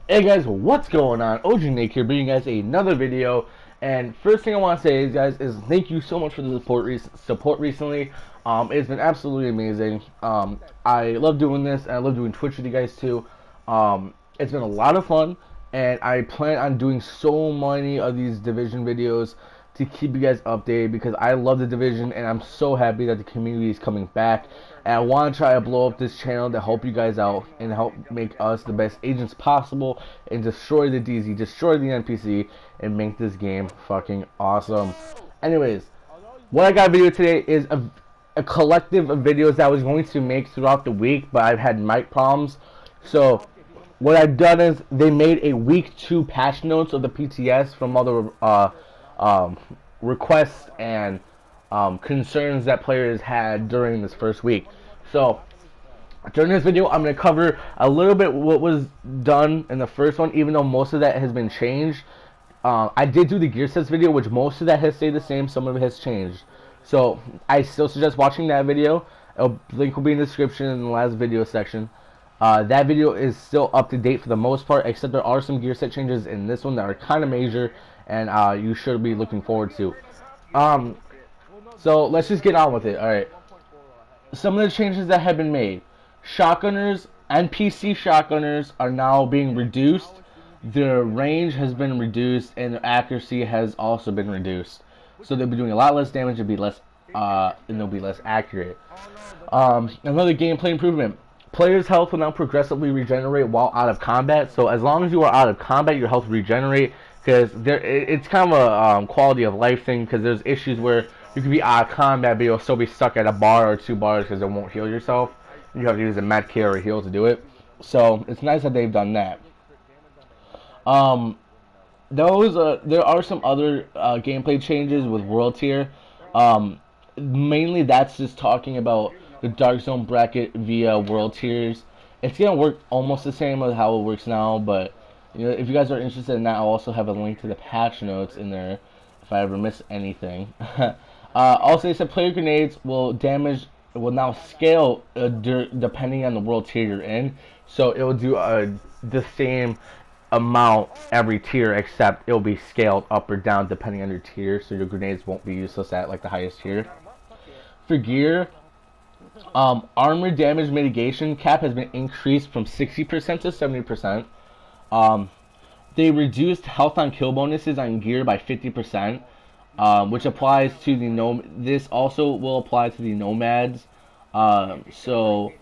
Hey guys, what's going on? OGnick here, bringing you guys another video. And first thing I want to say, guys, is thank you so much for the support recently. It's been absolutely amazing. I love doing this, and I love doing Twitch with you guys too. It's been a lot of fun, and I plan on doing so many of these division videos to keep you guys updated because I love the division, and I'm so happy that the community is coming back. And I want to try to blow up this channel to help you guys out and help make us the best agents possible and destroy the DZ, destroy the NPC, and make this game fucking awesome. Anyways, what I got video today is a collective of videos that I was going to make throughout the week, but I've had mic problems. So what I've done is they made a week 2 patch notes of the PTS from all the requests and concerns that players had during this first week. So during this video, I'm going to cover a little bit what was done in the first one, even though most of that has been changed. I did do the gear sets video, which most of that has stayed the same. Some of it has changed. So I still suggest watching that video. A link will be in the description in the last video section. That video is still up to date for the most part, except there are some gear set changes in this one that are kind of major, and you should be looking forward to. So let's just get on with it. Alright. Some of the changes that have been made. Shotgunners, NPC shotgunners are now being reduced. Their range has been reduced, and their accuracy has also been reduced. So they'll be doing a lot less damage and they'll be less accurate. Another gameplay improvement. Players' health will now progressively regenerate while out of combat. So as long as you are out of combat, your health will regenerate. Because it's kind of a quality of life thing. Because there's issues where you can be out of combat, but you'll still be stuck at a bar or 2 bars because it won't heal yourself. You have to use a med kit or a heal to do it. So it's nice that they've done that. There are some other gameplay changes with world tier. Mainly that's just talking about the Dark Zone bracket via world tiers. It's gonna work almost the same as how it works now, but you know, if you guys are interested in that, I'll also have a link to the patch notes in there if I ever miss anything. Also, they said player grenades will now scale depending on the world tier you're in. So it will do the same amount every tier, except it will be scaled up or down depending on your tier. So your grenades won't be useless at like the highest tier. For gear, armor damage mitigation cap has been increased from 60% to 70%. They reduced health on kill bonuses on gear by 50%. Which applies to the This also will apply to the nomads. Actually,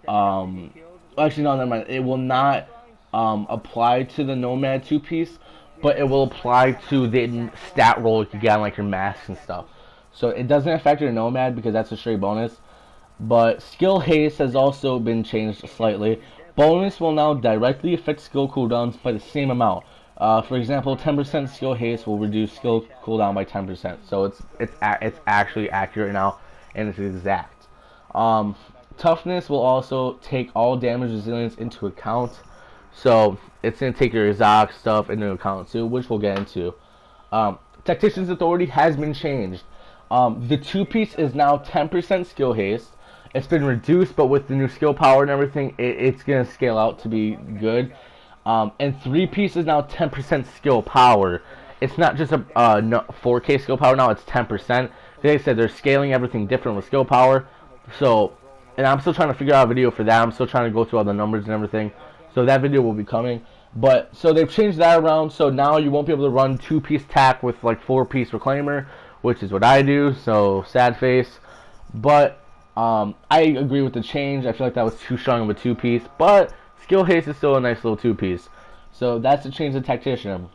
no, never mind. It will not apply to the nomad 2-piece, but it will apply to the stat roll you get on like your masks and stuff. So it doesn't affect your nomad because that's a straight bonus. But skill haste has also been changed slightly. Bonus will now directly affect skill cooldowns by the same amount. For example, 10% skill haste will reduce skill cooldown by 10%. So it's actually accurate now, and it's exact. Toughness will also take all damage resilience into account. So it's going to take your exotic stuff into account too, which we'll get into. Tactician's Authority has been changed. The 2-piece is now 10% skill haste. It's been reduced, but with the new skill power and everything, it's going to scale out to be good. And 3-piece is now 10% skill power. It's not just a 4K skill power now, it's 10%. Like I said, they're scaling everything different with skill power. So, and I'm still trying to figure out a video for that. I'm still trying to go through all the numbers and everything. So that video will be coming. But, so they've changed that around. So now you won't be able to run 2-piece tack with like 4-piece reclaimer, which is what I do. So, sad face. But, I agree with the change. I feel like that was too strong of a 2-piece. But skill haste is still a nice little 2-piece. So that's the change of Tactician.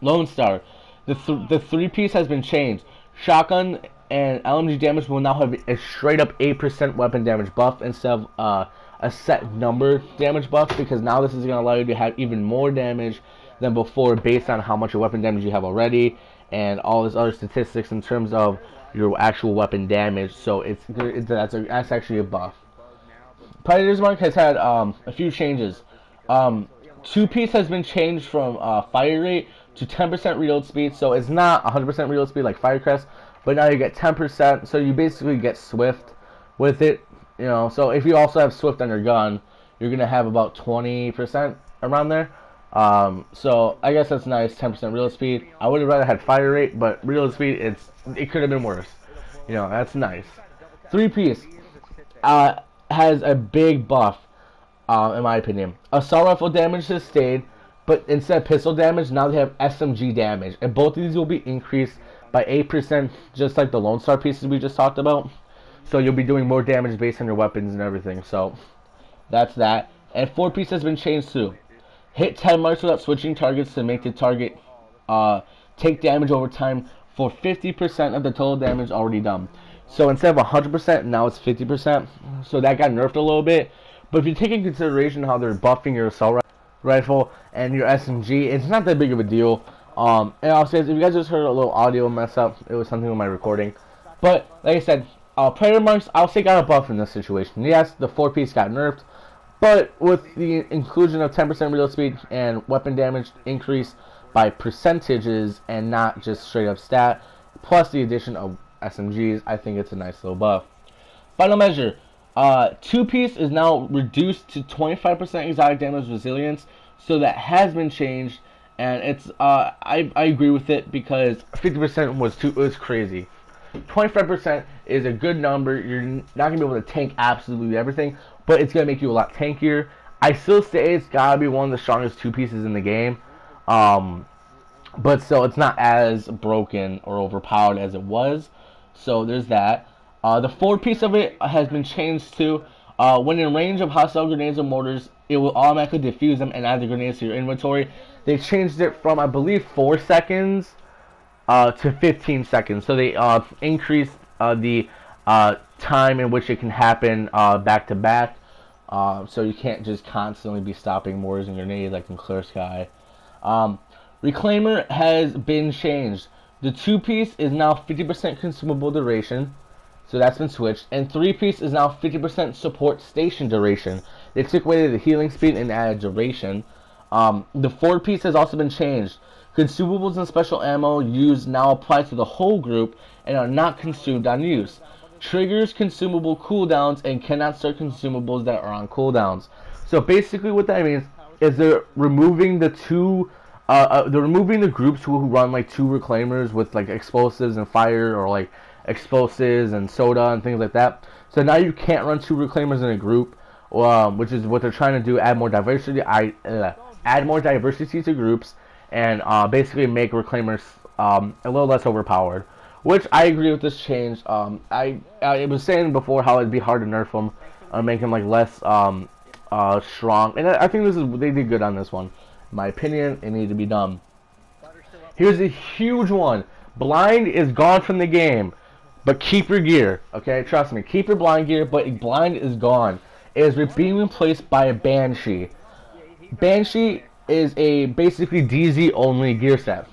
Lone Star. The 3-piece has been changed. Shotgun and LMG damage will now have a straight up 8% weapon damage buff instead of a set number damage buff, because now this is going to allow you to have even more damage than before based on how much weapon damage you have already and all this other statistics in terms of your actual weapon damage. So that's actually a buff. Predator's Mark has had a few changes. 2-piece has been changed from fire rate to 10% reload speed, so it's not 100% reload speed like Firecrest, but now you get 10%, so you basically get Swift with it, you know. So if you also have Swift on your gun, you're going to have about 20% around there. So I guess that's nice. 10% reload speed. I would have rather had fire rate, but reload speed, it could have been worse. You know, that's nice. Three piece has a big buff, in my opinion. Assault rifle damage has stayed, but instead of pistol damage, now they have SMG damage, and both of these will be increased by 8%, just like the Lone Star pieces we just talked about. So you'll be doing more damage based on your weapons and everything. So that's that. And 4 piece has been changed too. Hit 10 marks without switching targets to make the target take damage over time for 50% of the total damage already done. So instead of 100%, now it's 50%. So that got nerfed a little bit. But if you take into consideration how they're buffing your assault rifle and your SMG, it's not that big of a deal. And also, if you guys just heard a little audio mess up, it was something with my recording. But like I said, Predator marks, I'll say got a buff in this situation. Yes, the 4 piece got nerfed, but with the inclusion of 10% reload speed and weapon damage increase by percentages and not just straight up stat, plus the addition of SMGs, I think it's a nice little buff. Final measure. 2 piece is now reduced to 25% exotic damage resilience, so that has been changed, and it's I agree with it because 50% was crazy. 25% is a good number. You're not gonna be able to tank absolutely everything, but it's gonna make you a lot tankier. I still say it's gotta be one of the strongest 2 pieces in the game, but still, it's not as broken or overpowered as it was. So there's that. The 4 piece of it has been changed to when in range of hostile grenades or mortars, it will automatically defuse them and add the grenades to your inventory. They changed it from, I believe, 4 seconds to 15 seconds. So they increased the time in which it can happen back to back. So you can't just constantly be stopping mortars and grenades like in Clear Sky. Reclaimer has been changed. The 2 piece is now 50% consumable duration. So that's been switched. And 3 piece is now 50% support station duration. They took away the healing speed and added duration. The 4 piece has also been changed. Consumables and special ammo used now apply to the whole group and are not consumed on use. Triggers consumable cooldowns and cannot start consumables that are on cooldowns. So basically what that means is they're removing the groups who run like 2 reclaimers with like explosives and fire, or like explosives and soda and things like that. So now you can't run 2 reclaimers in a group, which is what they're trying to do. Add more diversity. Add more diversity to groups, and basically make reclaimers a little less overpowered. Which I agree with this change. I was saying before how it'd be hard to nerf them, make them like less strong, and I think they did good on this one. In my opinion, it needed to be done. Here's a huge one. Blind is gone from the game, but keep your gear. Okay, trust me, keep your blind gear, but blind is gone. It is being replaced by a Banshee. Banshee is a basically DZ only gear set.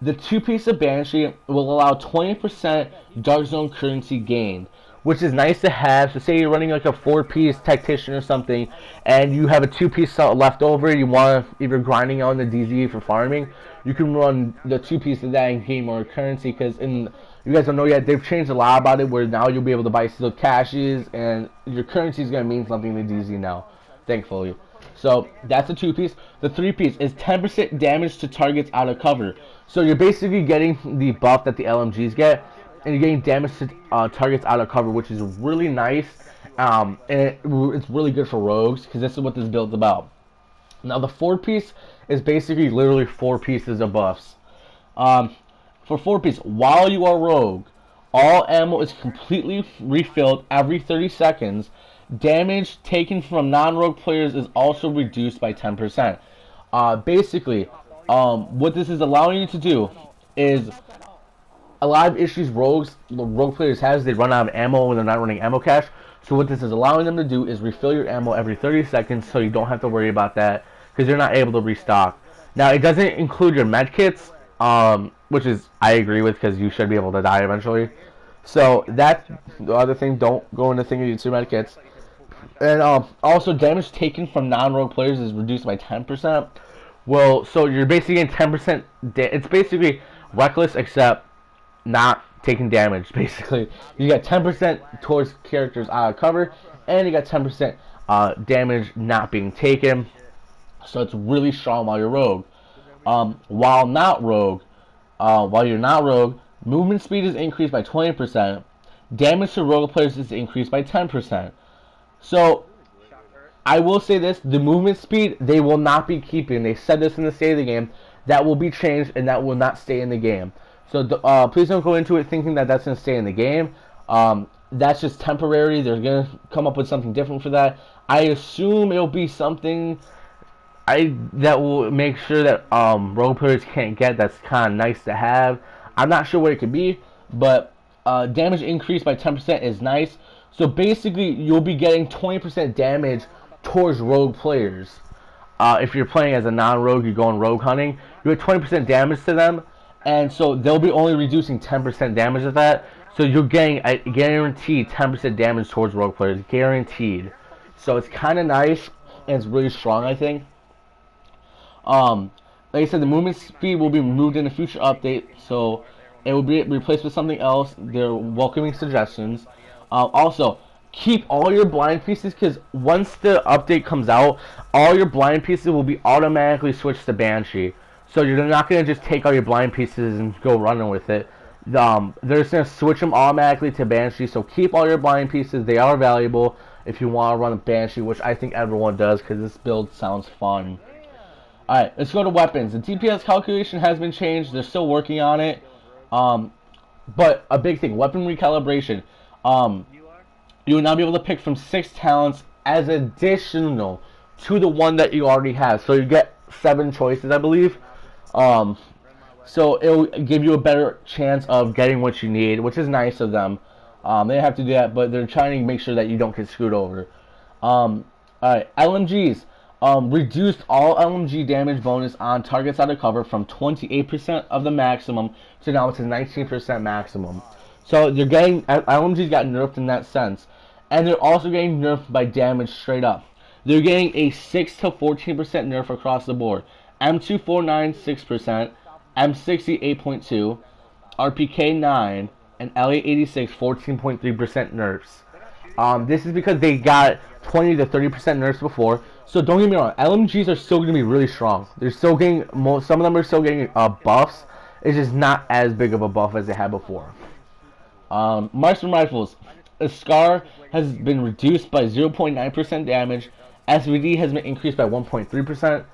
The 2 piece of Banshee will allow 20% Dark Zone currency gained, which is nice to have. So say you're running like a 4 piece tactician or something, and you have a 2 piece left over, you want to, if you're grinding on the DZ for farming, you can run the 2 piece of that and gain more currency, because you guys don't know yet, they've changed a lot about it, where now you'll be able to buy steel caches, and your currency is going to mean something to DZ now, thankfully. So that's a 2 piece. The 3 piece is 10% damage to targets out of cover. So you're basically getting the buff that the LMGs get, and you're getting damage to targets out of cover, which is really nice. And it's really good for rogues, because this is what this build's about. Now the 4 piece is basically literally 4 pieces of buffs. For 4 piece, while you are rogue, all ammo is completely refilled every 30 seconds. Damage taken from non-rogue players is also reduced by 10%. Basically, what this is allowing you to do is a lot of issues rogue players have is they run out of ammo when they're not running ammo cache. So what this is allowing them to do is refill your ammo every 30 seconds, so you don't have to worry about that, because you're not able to restock. Now, it doesn't include your med kits, which is I agree with, because you should be able to die eventually. So that's the other thing. Don't go into thinking you need 2 med kits. And also, damage taken from non-rogue players is reduced by 10%. Well, so you're basically getting 10%. It's basically reckless, except not taking damage. Basically, you got 10% towards characters out of cover, and you got 10% damage not being taken. So it's really strong while you're rogue. While not rogue, while you're not rogue, movement speed is increased by 20%. Damage to rogue players is increased by 10%. So I will say this: the movement speed they will not be keeping. They said this in the state of the game. That will be changed and that will not stay in the game. So please don't go into it thinking that that's going to stay in the game. That's just temporary. They're going to come up with something different for that. I assume it'll be something that will make sure that rogue players can't get. That's kind of nice to have. I'm not sure what it could be, but damage increase by 10% is nice. So basically, you'll be getting 20% damage towards rogue players. If you're playing as a non-rogue, you're going rogue hunting, you have 20% damage to them, and so they'll be only reducing 10% damage of that. So you're getting a guaranteed 10% damage towards rogue players, guaranteed. So it's kind of nice, and it's really strong, I think. Like I said, the movement speed will be removed in a future update, so it will be replaced with something else. They're welcoming suggestions. Also, keep all your blind pieces, because once the update comes out, all your blind pieces will be automatically switched to Banshee. So you're not going to just take all your blind pieces and go running with it. They're just going to switch them automatically to Banshee, so keep all your blind pieces. They are valuable if you want to run a Banshee, which I think everyone does, because this build sounds fun. Alright, let's go to weapons. The DPS calculation has been changed. They're still working on it. But a big thing, weapon recalibration. You will now be able to pick from 6 talents as additional to the one that you already have. So you get 7 choices, I believe. So it'll give you a better chance of getting what you need, which is nice of them. They have to do that, but they're trying to make sure that you don't get screwed over. Alright, LMGs. Reduced all LMG damage bonus on targets out of cover from 28% of the maximum to now to 19% maximum. So they're getting LMGs got nerfed in that sense, and they're also getting nerfed by damage straight up. They're getting a 6 to 14% nerf across the board. M249 6%, M60 8.2, RPK 9, and LA86 14.3% nerfs. This is because they got 20 to 30% nerfs before. So don't get me wrong, LMGs are still going to be really strong. They're still getting some of them are still getting buffs. It's just not as big of a buff as they had before. Marksman rifles, the SCAR has been reduced by 0.9% damage. SVD has been increased by 1.3%.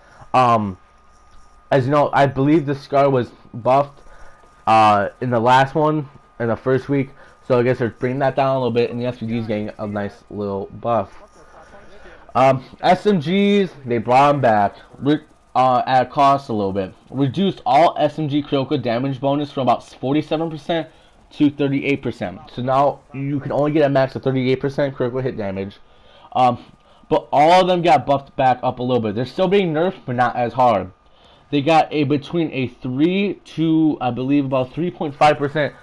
As you know, I believe the SCAR was buffed in the last one in the first week. So I guess they're bringing that down a little bit, and the SVD is getting a nice little buff. SMGs, they brought them back at a cost a little bit. Reduced all SMG critical damage bonus from about 47% to 38%. So now you can only get a max of 38% critical hit damage. But all of them got buffed back up a little bit. They're still being nerfed, but not as hard. They got a between a 3 to, I believe, about 3.5%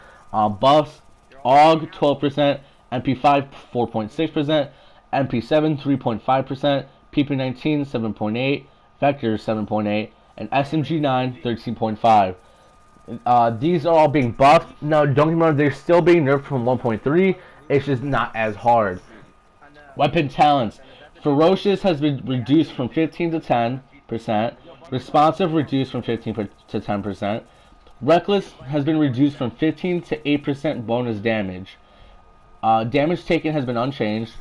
buffs. AUG 12%, MP5 4.6%, MP7 3.5%, PP19 7.8%, Vector 7.8%, and SMG9 13.5%. These are all being buffed. Now, don't get me wrong, they're still being nerfed from 1.3. It's just not as hard. Weapon talents. Ferocious has been reduced from 15 to 10%. Responsive reduced from 15 to 10%. Reckless has been reduced from 15 to 8% bonus damage. Damage taken has been unchanged.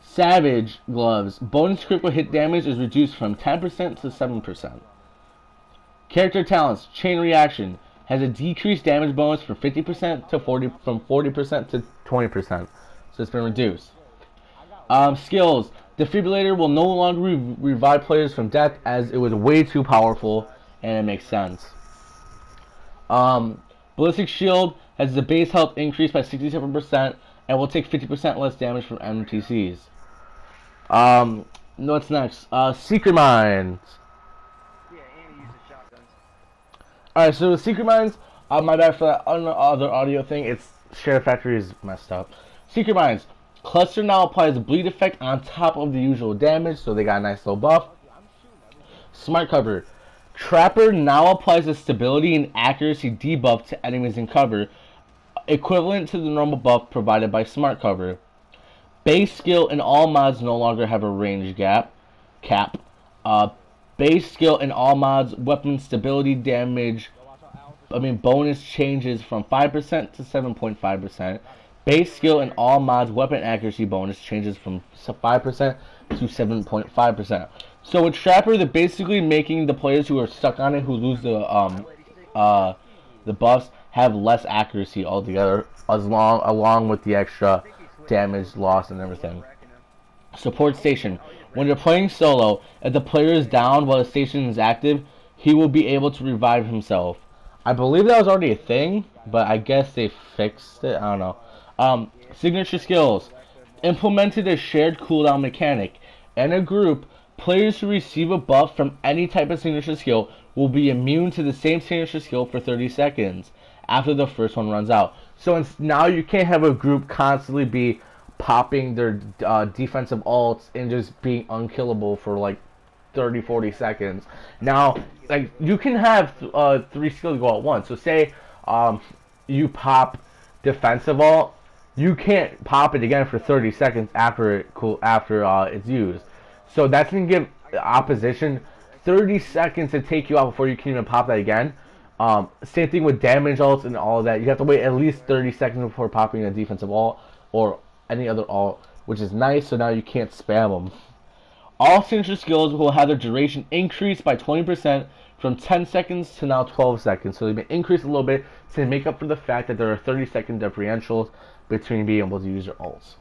Savage gloves. Bonus critical hit damage is reduced from 10% to 7%. Character talents. Chain reaction has a decreased damage bonus from 50% to 40% to 20%. So it's been reduced. Skills. Defibrillator will no longer revive players from death as it was way too powerful, and it makes sense. Ballistic shield has the base health increased by 67% and will take 50% less damage from NPCs. What's next? Secret Mines. Alright, so the Secret Mines, my bad for that other audio thing, it's Share Factory is messed up. Secret Mines. Cluster now applies a bleed effect on top of the usual damage, so they got a nice little buff. Smart Cover. Trapper now applies a stability and accuracy debuff to enemies in cover, equivalent to the normal buff provided by Smart Cover. Base skill and all mods no longer have a range cap. Uh, base skill in all mods, weapon stability damage, bonus changes from 5% to 7.5%. Base skill in all mods, weapon accuracy bonus changes from 5% to 7.5%. So with Trapper, they're basically making the players who are stuck on it, who lose the buffs, have less accuracy altogether, along with the extra damage loss and everything. Support station. When you're playing solo, if the player is down while the station is active, he will be able to revive himself. I believe that was already a thing, but I guess they fixed it. I don't know. Signature skills. Implemented a shared cooldown mechanic. In a group, players who receive a buff from any type of signature skill will be immune to the same signature skill for 30 seconds after the first one runs out. So now you can't have a group constantly be popping their defensive ults and just being unkillable for like 30, 40 seconds. Now, like, you can have 3 skills go at once. So say you pop defensive ult, you can't pop it again for 30 seconds after it's used. So that's gonna give the opposition 30 seconds to take you out before you can even pop that again. Same thing with damage ults and all of that. You have to wait at least 30 seconds before popping a defensive ult or any other ult, which is nice. So now you can't spam them. All signature skills will have their duration increased by 20% from 10 seconds to now 12 seconds. So they've been increased a little bit to make up for the fact that there are 30-second differentials between being able to use your ults.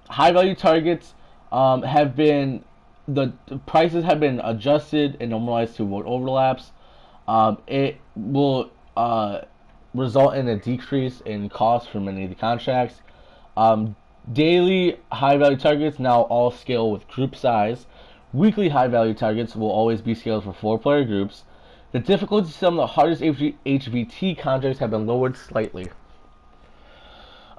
High value targets have been, the prices have been adjusted and normalized to avoid overlaps. It will result in a decrease in cost for many of the contracts. Daily high value targets now all scale with group size. Weekly high value targets will always be scaled for 4-player groups. The difficulty of some of the hardest HVT contracts have been lowered slightly.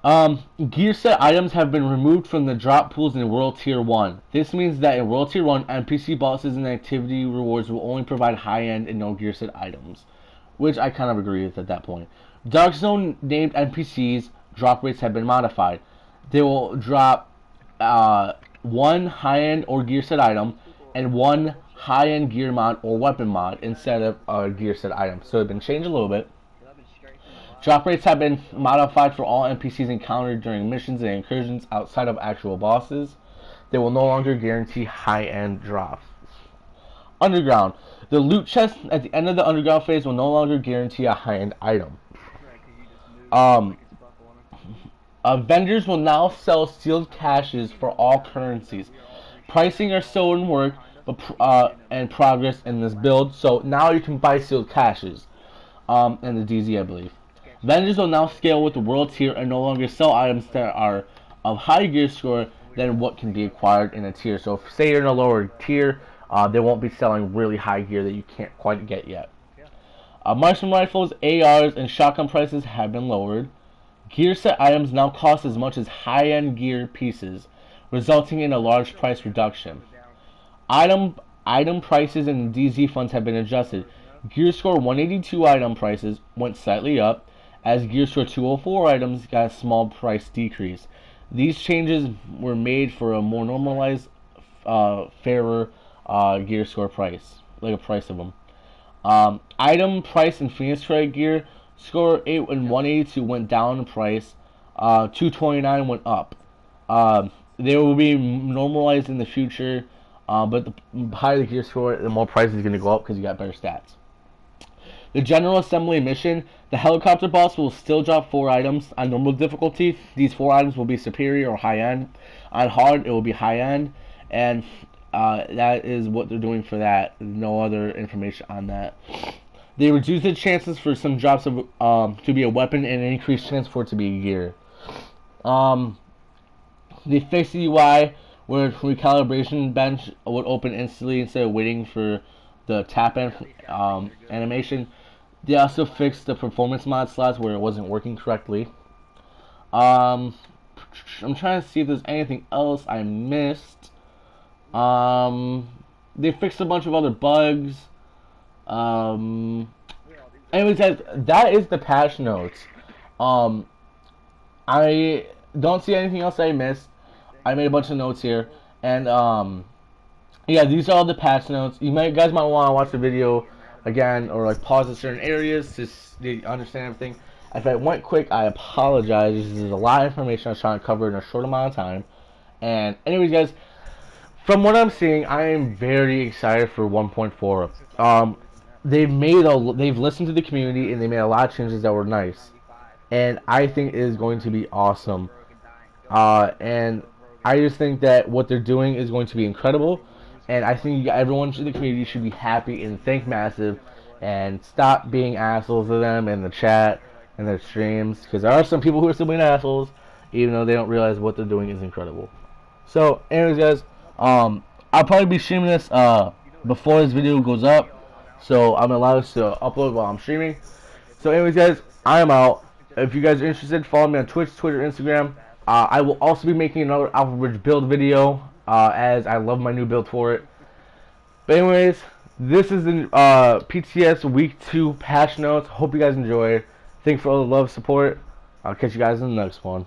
Gear set items have been removed from the drop pools in World Tier 1. This means that in World Tier 1, NPC bosses and activity rewards will only provide high-end and no gear set items, which I kind of agree with at that point. Dark Zone named NPCs drop rates have been modified. They will drop 1 high-end or gear set item and 1 high-end gear mod or weapon mod instead of a gear set item. So it's been changed a little bit. Drop rates have been modified for all NPCs encountered during missions and incursions outside of actual bosses. They will no longer guarantee high-end drops. Underground. The loot chest at the end of the underground phase will no longer guarantee a high-end item. Vendors will now sell sealed caches for all currencies. Pricing are still in work and progress in this build, so now you can buy sealed caches in the DZ, I believe. Vendors will now scale with the world tier and no longer sell items that are of higher gear score than what can be acquired in a tier. So if, say you're in a lower tier, they won't be selling really high gear that you can't quite get yet. Marksman rifles, ARs, and shotgun prices have been lowered. Gear set items now cost as much as high-end gear pieces, resulting in a large price reduction. Item prices in the DZ funds have been adjusted. Gear score 182 item prices went slightly up, as Gear Score 204 items got a small price decrease. These changes were made for a more normalized, fairer Gear Score price, like a price of them. Item price in Phoenix Credit Gear Score 8 and 182 went down in price. 229 went up. They will be normalized in the future, but the higher the Gear Score, the more price is going to go up because you got better stats. The General Assembly mission, the helicopter boss will still drop 4 items on normal difficulty. These 4 items will be superior or high-end. On hard, it will be high-end, and that is what they're doing for that. No other information on that. They reduce the chances for some drops of to be a weapon and increase chance for it to be a gear. They fixed the UI where recalibration bench would open instantly instead of waiting for the tap animation. They also fixed the performance mod slots where it wasn't working correctly. I'm trying to see if there's anything else I missed. They fixed a bunch of other bugs. Anyways, guys, that is the patch notes. I don't see anything else I missed. I made a bunch of notes here, and Yeah, these are all the patch notes. Guys might want to watch the video again or like pause at certain areas to understand everything. If I went quick, I apologize. This is a lot of information I was trying to cover in a short amount of time. And anyways, guys, from what I'm seeing, I am very excited for 1.4. They've listened to the community and they made a lot of changes that were nice, and I think it is going to be awesome. And I just think that what they're doing is going to be incredible, and I think everyone in the community should be happy and thank Massive, and stop being assholes to them in the chat and their streams, because there are some people who are still being assholes, even though they don't realize what they're doing is incredible. So, anyways, guys, I'll probably be streaming this before this video goes up, so I'm allowed to upload while I'm streaming. So, anyways, guys, I am out. If you guys are interested, follow me on Twitch, Twitter, Instagram. I will also be making another Alpha Bridge build video, as I love my new build for it. But anyways, this is the PTS Week 2 patch notes. Hope you guys enjoy. Thanks for all the love, support. I'll catch you guys in the next one.